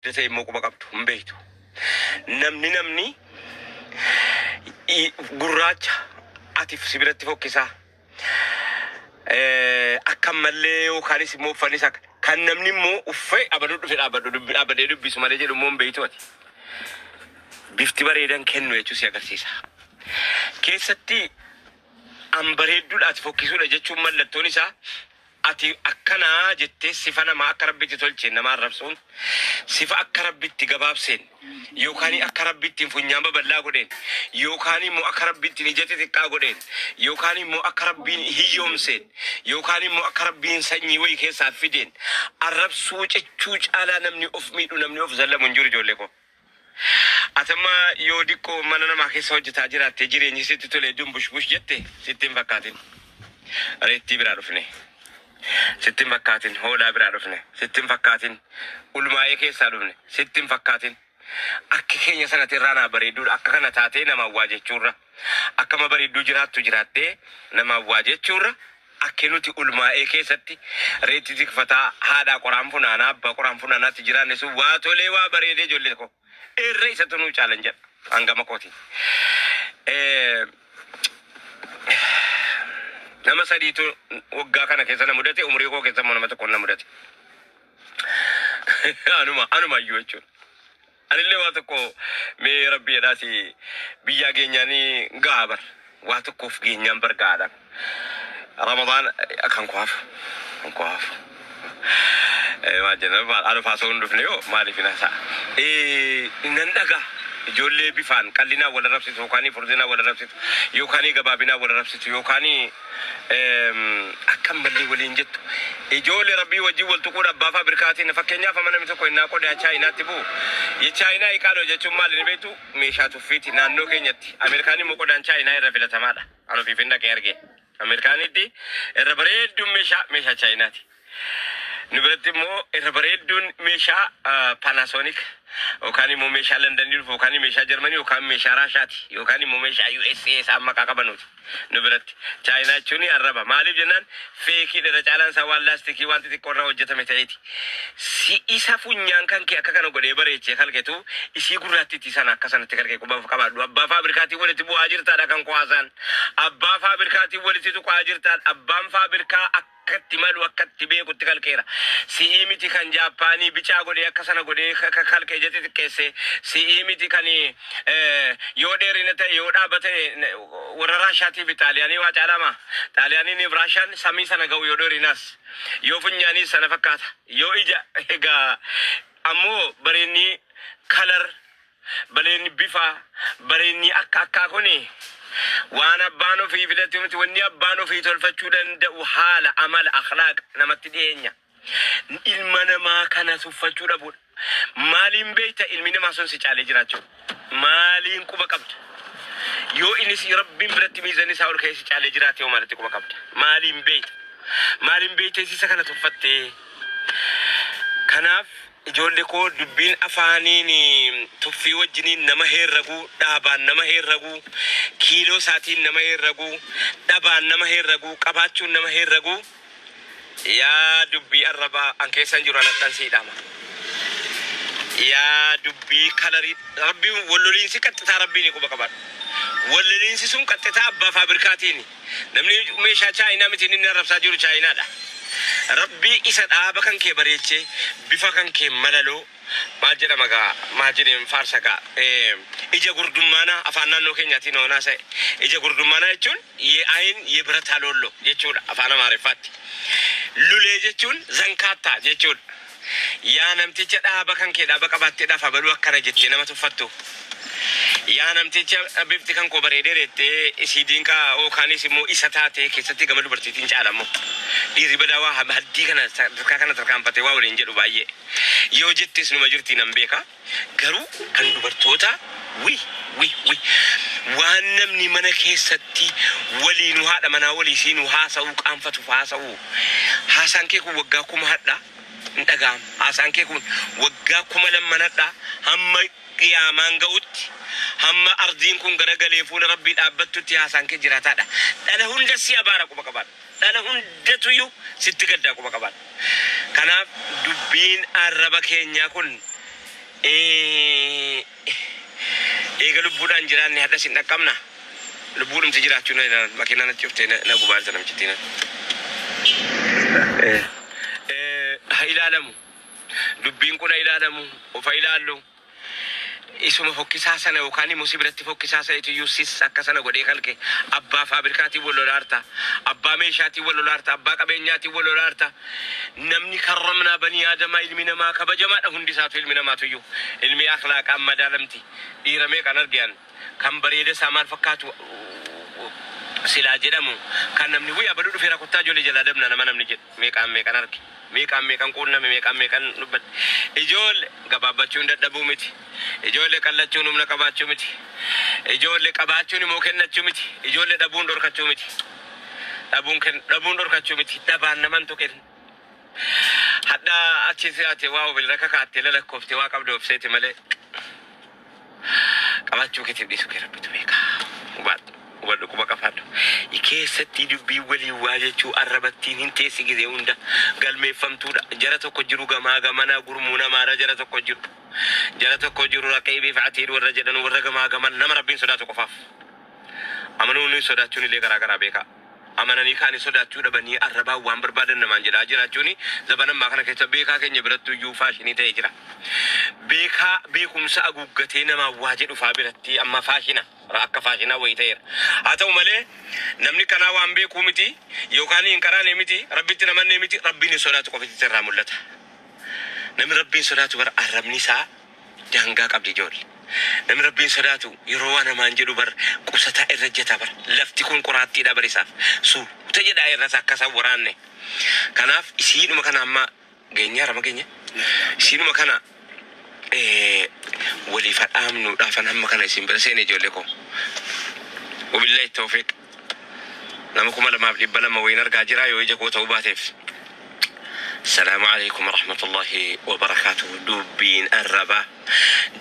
Dete immoo quba qabdu hin beektu. Namni gurraacha atiif sibiratti fokkisaa. Akka mallee yookaanis immoo uffannis akka kan namni immoo uffee abaduu dhufe dhaabadee dubbisu malee jedhu immoo hin beektu ati. Bifti bareedan kennu jechuun si agarsiisa. Keessatti an bareedduudha ati fokkisuudha jechuun mallattoon isaa ati akkana jettee sifa nama akka rabbitti tolcheen nama arrabsuun sifa akka rabbitti gabaabseen yookaan akka rabbitti funyaan babal'aa godheen yookaan immoo akka rabbitti ijatti xiqqaa godheen yookaan immoo akka rabbiin hiyyoomseen yookaan immoo akka rabbiin sanyii wayii keessaa fideen arrabsuu cechuu caalaa namni of miidhu namni of zallamu hin jiru ijoollee koo. Atama yoo dikkoo mana namaa keessa hojjetaa jiraatte jireenyi sitti tolee dumbush jette sitti hin fakkaatin. Reettii biraa dhufne. Sitti hin fakkaatin hoolaa biraa dhufne. Sitti hin fakkaatin ulmaa'ee keessaa dhufne. Sitti hin fakkaatin akka keenya sanatti irraa bareedduudha. Akka kana taatee nama awwaa jechuurra. Akkama bareedduu jiraattu jiraattee nama awwaa jechuurra. Akka nuti ulmaa'ee keessatti reetti tikfataa haadhaa qoraan funaanaa abbaa qoraan funaanaatti jiraanne sun waa tolee waa bareedee ijoollee koo. Irree isa tunuu caalan jedha hangama kooti. Nama sadiitu waggaa kana keessa na mudate umurii koo keessa immoo nama tokko na mudate. Anuma iyyuu jechuudha. Anillee waa tokko mee rabbi jedhaati biyyaa geenyaanii gaabar waa tokkoof geenyaan bargaadha. Ramadaan kan kuwaafu. Maajjana anu faasoon dhufne yoo maaliif inasaa. Nan dhagaa ijoollee bifaan qallinaa wal rabsitu yookaan furdinaa wal rabsitu yookaan gabaabinaa wal rabsitu yookaan akkam mallee waliin jettu ijoollee rabbii wajjin wal tuquudha abbaa faabirikaatiin fakkeenyaaf namni tokko innaa qodaa chaayinaatti bu'u chaayinaa iqaaloo jechuun maal inni beektu meeshaa tuffiiti naannoo keenyatti Ameerikaan immoo qodaan chaayinaa irra filatamaadha anu fiifin dhaqee arge Ameerikaanitti irra bareedduun meeshaa chaayinaati. Nubiratti immoo irra bareedduun meeshaa Panasonic yookaan immoo meeshaa London yookaan meeshaa Germany yookaan meeshaa Raashaati yookaan immoo meeshaa USA amma qabanuuti. Nubiratti China jechuun arraba maaliif jennaan feekii irra caalaan isaa waan laastikii waan xixiqqoo irraa hojjetame ta'eeti. Si isa funyaan kan kee akka kana godhee bareechee kalqetu isii gurraattiitti sana akka sanatti kalqee qubaaf qabaadhu. Abbaa faabirikaatii walitti bu'aa jirtaadha kan kuwaasaan. Abbaa faabirikaatii walitti tuqaa jirtaadha. Abbaan faabirikaa akkatti malu akkatti beekutti kalqeera. Si'ii miti kan Jaappaanii bicaa godhee akka sana godhee kalqee jetti xiqqeesse. Si'ii miti kan yoo dheerina ta'e yoo dhaabate warra Raashaatiif Xaaliyaanii waa caalama. Xaaliyaaniin Raashaan samii sana ga'u yoo dheerinas yoo funyaanii sana fakkaata yoo ija egaa ammoo bareenni kalar bareenni bifa bareenni akka kuni waan abbaan ofii filate miti wanni abbaan ofii tolfachuu danda'u haala amala akhlaaq namatti dhiyeenya. Ilma namaa kana tuffachuu dhabuudha. Maaliin beekta ilmi namaa sun si caalee jiraachuu maaliin quba qabda yoo innis rabbiin biratti miizanii isaa ol keessi caalee jiraate yoo maalatti quba qabda maaliin beekta isa kana tuffattee. Kanaaf ijoollee koo dubbiin afaaniin tuffii wajjiniin nama heerraguu dhaabaan nama heerraguu kiiloo isaatiin nama heerraguu dhabaan nama heerraguu qabaachuun nama heerraguu yaa dubbii arrabaa an keessan jiru anadhansiidhama. Yaa dubbii kalarii rabbiin walloliinsi qaxxitaa rabbiin quba qabaadhu. Walloliinsi sun qaxxitaa abbaa faabirikaatiin namni meeshaa chaayinaa miti inni arrabsaa jiru chaayinaadha. Rabbii isa dhaaba kan kee bareechee bifa kan kee malaloo maal jedhama gaa maal jedheen faarsa gaa ija gurdummaanaa afaan naannoo keenyaatiin oonaa sa'e ija gurdummaanaa jechuun yee birataa loollo jechuudha afaan Amaariffaatti. Lulee jechuun zankaattaa jechuudha. Yaa namticha dhaaba kan kee dhaaba qabaattee dhaafa baluu akkana jettee nama tuffattu. Yaa namticha bifti kan koo bareedee reettee isii diinqaa yookaanis immoo isa taatee keessatti gama dubartiitiin caalamu. Dhiirri badaa waa haddii kana tarkaanfatee waa waliin jedhu baay'ee. Yoo jettis numa jirtii nan beeka. Garuu kan dubartoota waan namni mana keessatti waliin haadha manaa waliisiin haasa'uu qaanfatuuf haasa'uu. Haasaan kee kun waggaa kuma hadhaa. Ndagam haasaan kee kun waggaa kuma lammanadha hamma qiyaamaan ga'utti hamma ardiin kun garagalee fuula rabbii dhaabbattutti haasaan kee jiraataadha. Dhala hunda si abaara quba qabaadha. Dhala hundatuyyuu sitti gaddaa quba qabaadha. Kanaaf dubbiin arraba keenyaa kun eega lubbuudhaan jiraanne hadhas hin dhaqqabna lubbuudhumti jiraachuu na makiinaa natti cuftee na gubaarsa namchittiin ha ilaalamu dubbiin kun ha ilaalamu ofa ilaallu isuma fokkisaa sana yookaan immoo sibiratti fokkisaa sana itti yuusis akka sana godhee kalqe abbaa faabirikaatiin wal lolaarta abbaa meeshaatiin wal lolaarta abbaa qabeenyaatiin wal lolaarta namni karramnaa banii aadamaa ilmi namaa kabajamaadha hundi isaatu ilmi namaatu iyyuu ilmi akhlaaqaan madaalamti dhiiramee kan argan kan bareeda isaa maal fakkaatu silaa jedhamu kan namni wayyaa baduu dhufeera kottaa ijoollee jalaa dabna nama namni jedhu meeqaan arge meeqaan quunname meeqaan dubbate ijoollee gabaabbachuun dadhabuu miti ijoollee qallachuun humna qabaachuu miti ijoollee qabaachuun immoo kennachuu miti ijoollee dhabuun dhorkachuu miti dhabuun dhorkachuu miti dhabaan naman tuqen hadda achi si'aate waa obil rakka kaatte lalakkoofte waa qabde obseeti malee qabaachuu keetiif dhiisu kee rabbitu beekaa hubaadhu wal kuma qafaadhu keessatti dubbii walii waa jechuu arrabattiin hin teessi gizee hunda galmeeffamtuudha jara tokko jiru gamaa gamanaa gurmuu namaara jara tokko jiru rakkee biifaatiin warra jedhan warra gamaa gaman nama rabbiin sodaatu qofaaf amanuun sodaachuun illee garaa beekaa amananii kaani sodaachuu dhabanii arrabaa waan barbaadan namaan jedhaa jiraachuuni zabanammaa kana keessa beekaa keenya birattu iyyuu faashinii ta'ee jira beekaa beekumsa aguuggatee namaa waa jedhu faa biratti amma faashina akka faashinaa wayii ta'eera haa ta'u malee namni kanaa waan beekuu miti yookaan hin qaraane miti rabbitti namanne miti rabbiin sodaatu qofitti irraa mul'ata namni rabbiin sodaatu bara arrabni isaa daangaa qabdi ijoollee namni rabbiin sodaatu yeroo waan namaan jedhu bar qusataa irra jeta bar lafti kun qoraattiidha barisaaf suuta jedhaa irras akkasa waraanne kanaaf isiidhuma kana amma geenyaa rama geenya isiidhuma kana waliif hadhaamnuudhaafan hamma kana isin bira seene ijoollee koo wabillahi tawfiiq nama 2,200 wayin argaa jira yoo ija koo ta'uu baateef السلام عليكم ورحمة الله وبركاته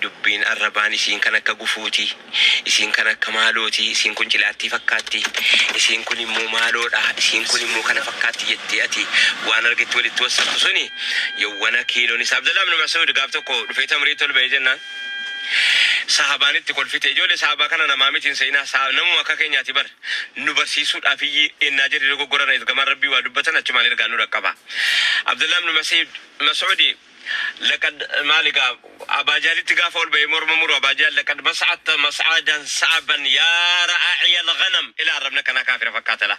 دبين الربان إسين كان كجفوتي إسين كان كمالوتي إسين كن جلاتي فكاتي إسين كن مو مالو إسين كن مو كان فكاتي يدياتي وأنا رجعت ولد توصل سوني يوانا كيلو نساب دلنا من مسعود قابتكو رفيت أمريتو البيجنا sahabaanitti kolfite ijoollee sahabaa kana namaamitiin seenaa namuma akka keenyaati bar nu barsiisuudhaaf innaa jedhe dogoggorana ergamaan rabbii waa dubbatan achumaan ergaan nu dhaqqaba Abdullah ibn Mas'udi لقد مالك أباجال تقافل بيمر ممر أباجال لقد مسعت مسعدا صعبا يا رعي الغنم إلى ربنا كنا كافر فكاتلا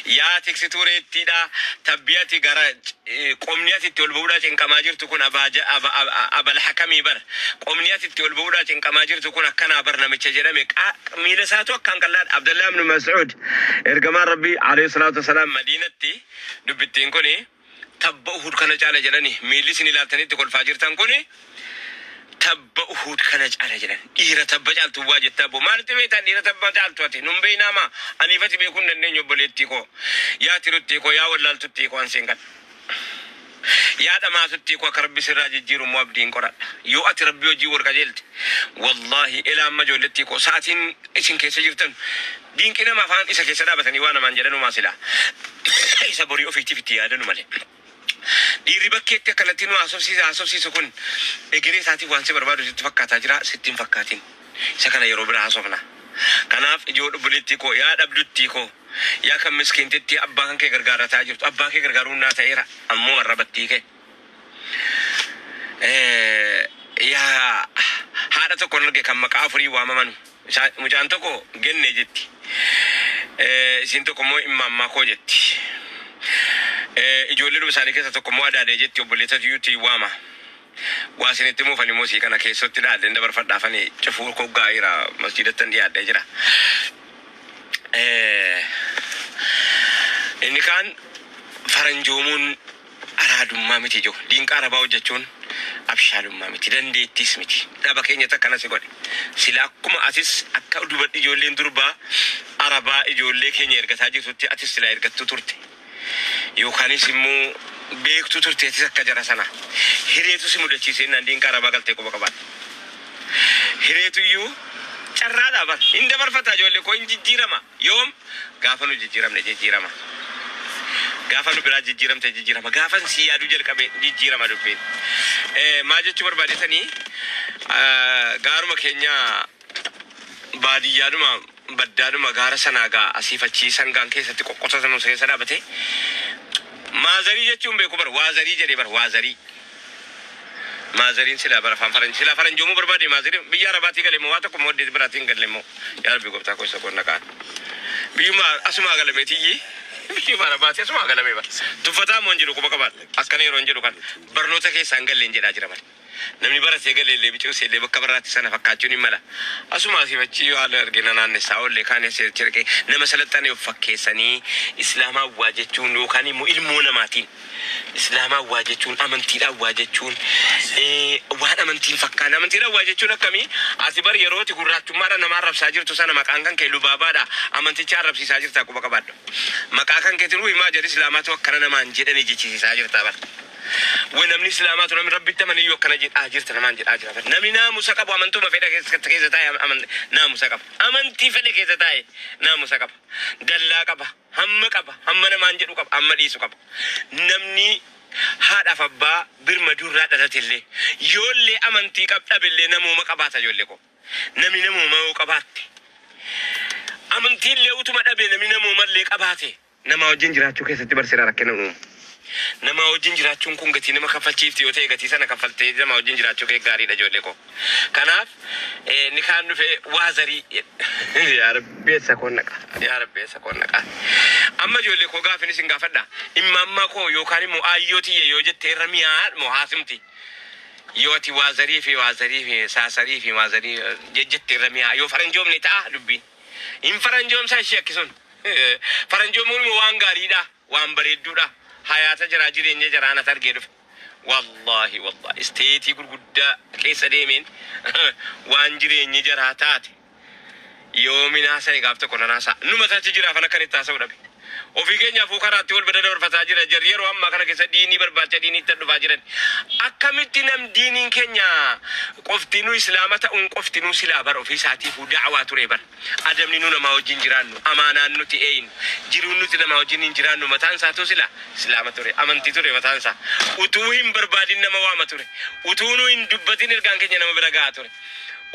يا تكسيتوري تيدا تبياتي جراج قومنياتي تولبودا إن كماجر تكون أبا الحكمي بر قومنياتي تولبودا إن كماجر تكون كنا برنامج جرامك ميلساتو كان قال عبد الله بن مسعود إرجمان ربي عليه الصلاة والسلام مدينتي دبتين كوني تبا أهود كنا جالا جلاني ميليس نلالتني تقول فاجر تانكوني تبا أهود كنا جالا جلاني إيرا تبا جال تواجد تبو مال تبيتان إيرا تبا جال تواتي نمبينا ما أني فتي بيكون ننيو بليتيكو يا تيروتيكو يا ولال تتيكو أنسينكت يا دما تتيكو كربي سراج جيرو موابدين قرأ يو أتي ربي وجيور كجلت والله إلا ما جولتيكو ساعتين إسين كيسا جرتن دين كنا ما فان إسا كيسا دابتني وانا منجلنو ما سلا إسا بوريو فيتي يادنو مالي ديري بكيت كانتينو asofsiisu kun egeree isaati waan si barbaadu sitti fakkaataa jira sittiin fakkaatin isa kana yeroo bira haasofna kanaaf ijoo dhubbiletti koo yaa dhabdutti koo yaa kan miskiintitti abbaa kan kee gargaarataa jirtu abbaa kee gargaaruun naa ta'eera ammoo marrabattii kee yaa haadha tokko narge kan maqaa afurii waamaman mucaan tokko genne jetti isin tokko immoo immaammaa koo jetti ijoollee isaanii keessa tokko moo adaadee jetti obboleessatu yuutii waama waa isinitti muufanii moosii kana keessatti dhaaleen dabarfadhaafanii cufuu koggaa'eera masjiidattan dhiyaadhee jira inni kaan faranjoomuun araadummaa miti ijoo diinqa arabaa hojjechuun abshaalummaa miti dandeettis miti dhaba keenya takkana si godhe sila akkuma atis akka dubadhi ijoolleen durbaa arabaa ijoollee keenya ergataa jirtutti atis sila ergattu turte yookanis immoo beektu turteetis akka jara sana hireetu si mudachiisee diinqa arabaa galtee quba qabaat hireetu iyyuu carraadhaa bar hin dabarfata ijoollee koo hin jijjiirama yoom gaafa nu jijjiiramne jijjiirama gaafa nu biraa jijjiiramte jijjiirama gaafan si yaadu jalqabe jijjiirama dubbiin maa jechuu barbaadetanii gaaruma keenya baadiyyaadhuma baddaadhuma gaara sanaagaa asiif achii sangaan keessatti qoqqotatanuu keessa dhaabate maazarii jechuun beeku bar waazarii jedhee bar waazarii maazariin sila bara faranjii sila faranjoomuu barbaade maazarii biyya arabaatii galee moo waa tokko moo dees biraatiin galee moo yaa rabbi gooftaa koo isa qonna kaan biyyuma asuma galameetiyyi biyyuma arabaatii asuma galamee bar tuffataa moo jedhu quba qabaat akkana yeroo jedhu kan barnoota keessaan galleen jedhaa jira bar namni baratee galee bicuu seelee bakka baraatti sana fakkaachuun hin mala asuma asifachi haala argina naannessaa ollee kaan cirqee nama salaxxanee of fakkeessanii islaamaa waa jechuun yookaan immoo ilmoo namaatiin islaamaa waa jechuun amantiidhaan waa jechuun waan amantiin fakkaan amantiidhaan waa jechuun akkamii ati bar yerooti gurraachummaadha nama arrabsaa jirtu sana maqaan kan kee lubaabaadha amanticha arrabsiisaa jirta quba qabaadha maqaa kan keetiin himaa jedhi islaamaatu akkana namaan jedhanii jechisiisaa jirta bar ونمني سلامات ونمن ربي تمني يوكنا جد أجر تنمان جد أجر نمي نامو سكب ومن توما فيدا كيس تاي أمن نامو سكب أمن تيفيدا كيس تاي نامو سكب دللا كبا هم كبا هم نمان جدو كبا أمن يسو كبا نمني هذا فبا برمجور رات تللي يولي أمن تي كب تبلي نمو مكباتا يولي كو نمي نمو ما كبات أمن تيلي وتما تبلي نمي نمو ملي كباتي نما وجنجرا شو كيس تبر سيرا ركنا nama wajjin jiraachuun kun gatii nama kaffalchiifti yoo ta'e gatii sana kaffaltee nama wajjin jiraachuu kee gaariidha ijoollee koo kanaaf ni kaan dhufe waazarii yaa rabbeessa koon naqa amma ijoollee koo gaafin isin gaafadha imma amma koo yookaan immoo ayyootii yoo jettee irra mi'aa moo haasimti yoo ati waazarii fi saasarii fi waazarii jettee irra mi'aa yoo faranjoomne ta'a dubbiin hin faranjoomsaa ishee akkasuun faranjoomuun waan gaariidha waan bareedduudha hayata jira jireenya jiraana targeeduf wallahi isteetii gurguddaa keessa deemeen waan jireenyi jira taate yoomina sani gaafta konanaasa numa tachi jira fana kan itti haasa'u dhabe ofii keenyaaf karaatti wal bada dabarfataa jira jarri yeroo ammaa kana keessa diinii barbaacha diinii itti dhufaa jiran akkamitti nam diiniin keenya qoftinuu islaama ta'uun qoftinuu silaa bar ofii isaatiifuu da'awaa ture bar adamni nu nama wajjin jiraannu amaanaan nuti eeynu jiruun nuti nama wajjin hin jiraannu mataan isaatu sila islaama ture amantii ture mataan isaa utuu hin barbaadin nama waama ture utuu nu hin dubbatin ergaan keenya nama bira gahaa ture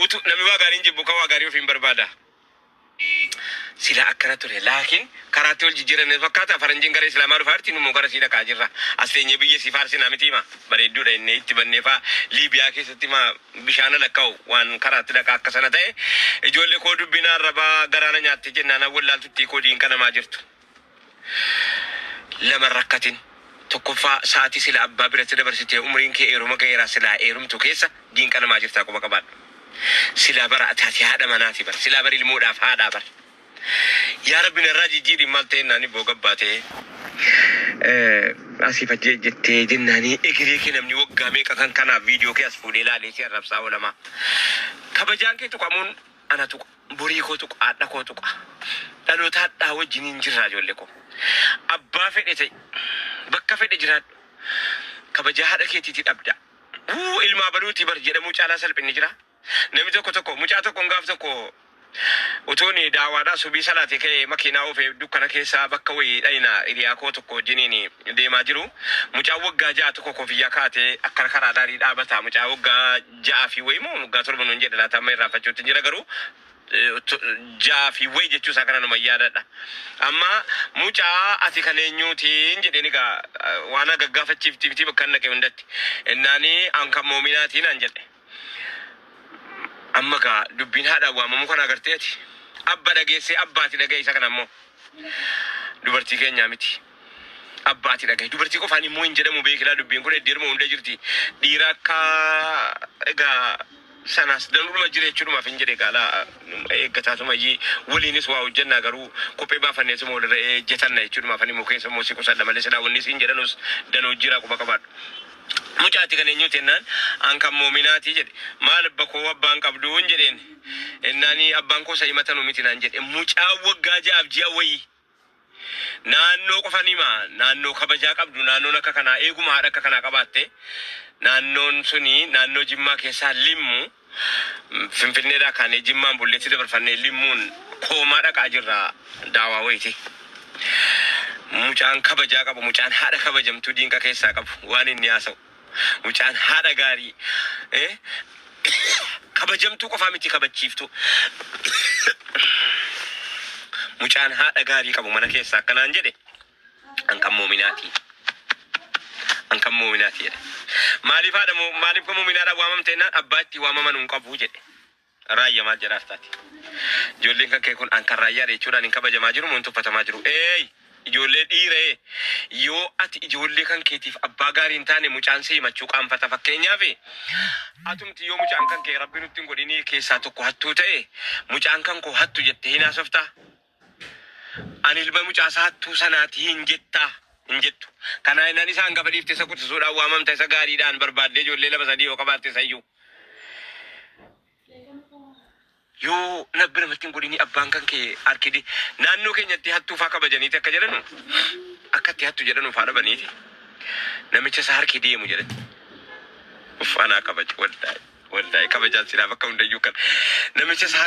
utuu namni waa gaariin jibbu kan waa gaarii of hin barbaada sila akkana ture laakiin karaatti wal jijjiirannee fakkaata faranjiin gara islaamaa dhufaarti nu gara sii dhaqaa jirra as teenyee biyya sii faarsinaa miti hima bareedduudha inni itti banneefaa liibiyaa keessatti ma bishaana lakka'u waan karaatti dhaqaa akka sana ta'e ijoollee koo dubbinaa arrabaa garaana nyaatte jennaan awwallaaltutti koo diinqa namaa jirtu lama rakkatin tokkoffaa sa'aatii sila abbaa biratti dabarsitee umriin kee eeruma ga'eeraa silaa eerumtu keessa diinqa namaa jirtaa quba qabaadhu sila bara ataati haadha manaati bar sila bari ilmuudhaaf haadhaa bar yaa rabbi narraa jijjiiri maal ta'e naani boogabbaatee asiif jettee jennaanii egeree kee namni waggaa meeqa kan kanaaf viidiyoo kee as fuudhee ilaalee si arrabsaa oolamaa kabajaan kee tuqamuun ana tuqa borii koo tuqa haadha koo tuqa dhaloota hadhaa wajjiniin jirraa ijoollee koo abbaa fedhe ta'e bakka fedhe jiraadhu kabajaa haadha keetiitii dhabda ilmaa baluutii bar jedhamuu caalaa salphinni jira namni tokko mucaa tokko gaaf tokko utuuni daawaadhaa subii salaate ka'ee makiinaa oofee dukkana keessaa bakka wayii dhayina hiriyaa koo tokko wajjiniin deemaa jiru mucaa waggaa ja'a tokko koofiyyaa kaatee akka karaadhaan dhaabataa mucaa waggaa ja'aa fi wayii moo waggaa torba nuun jedha laata amma irraanfachuutti jira garuu ja'aa fi wayii jechuu isaa kana numa yaadadha amma mucaa ati kan eenyuutiin jedheen egaa waan gaggaafachiifti bakka naqe hundatti innaanii an kan moominaatiin an jedhe amma gaa dubbiin haadha waamamu kana agarteeti abba dhageessee abbaati dhagaye isa kana ammoo dubartii keenyaa miti abbaati dhagaye dubartii qofaan immoo hin jedhamu beekilaa dubbiin kun eddeeruma hunda jirti dhiira akka egaa sanas danuma jireechuudhumaaf hin jedhe gaalaa eeggataasumayyii waliinis waa hojjennaa garuu kophee baafanneesuma walirra ejjetanna jechuudhumaaf ani mukeessa immoo si qusadha malee silaa wannis hin jedhanus danoo jira quba qabaadhu mucaati kan eenyu tennaan an kan moominaati jedhe maal abba koo abbaan qabduun jedheen ennaanii abbaan koo sa'imatanu miti naan jedhe mucaa waggaa ja'aaf ji'a wayii naannoo qofanima naannoo kabajaa qabdu naannoon akka kanaa eeguma haadha akka kanaa qabaatte naannoon suni naannoo Jimmaa keessaa Limmu Finfinneedhaa kaanee Jimmaan bulleetti dabarfannee Limmuun koomaa dhaqaa jirra daawaa wayiti mucaan kabajaa qabu, mucaan haadha kabajamtuu diinqa keessaa qabu waan inni haasa'u. Mucaan haadha gaarii kabajamtuu qofaa miti kabachiiftu. Mucaan haadha gaarii qabu mana keessaa akkanaan jedhe ankan moominaati. Ankan moominaati jedhe. Maaliif kan moominaadha waamamte jennaan abbaa itti waamaman hin qabu jedhe. Raayyaa maal jedhaaf taati. Ijoolleen kan kee kun ankan raayyaa jechuudhaan hin kabajamaa jiru moo hin tuffatamaa jiru. Ijoollee dhiiree yoo ati ijoollee kan keetiif abbaa gaarii hin taane mucaan si himachuu qaanfata. Fakkeenyaaf atumti yoo mucaan kan kee rabbi nutti hin godhinii keessaa tokko hattuu ta'e mucaan kan koo hattu jettee hin haasoftaa. Ani ilma mucaasaa hattuu sanaati hin jettaa. Hin jettu. Kana innan isaan gaafa dhiifte isa quxisuudhaan waamamta isa gaariidhaan barbaadde ijoollee lama sadii yoo qabaatte sayyuu. Yoo nabbi namatti hin godhini abbaan kan kee arkidi naannoo keenyatti hattuu faa kabajaniiti akka jedhanu akkatti hattu jedhanu faa dhabaniiti namicha isa harki deemu jedhan uffaanaa kabaja waldaa'e kabajaan silaaf akka hundayyuu kan namicha isa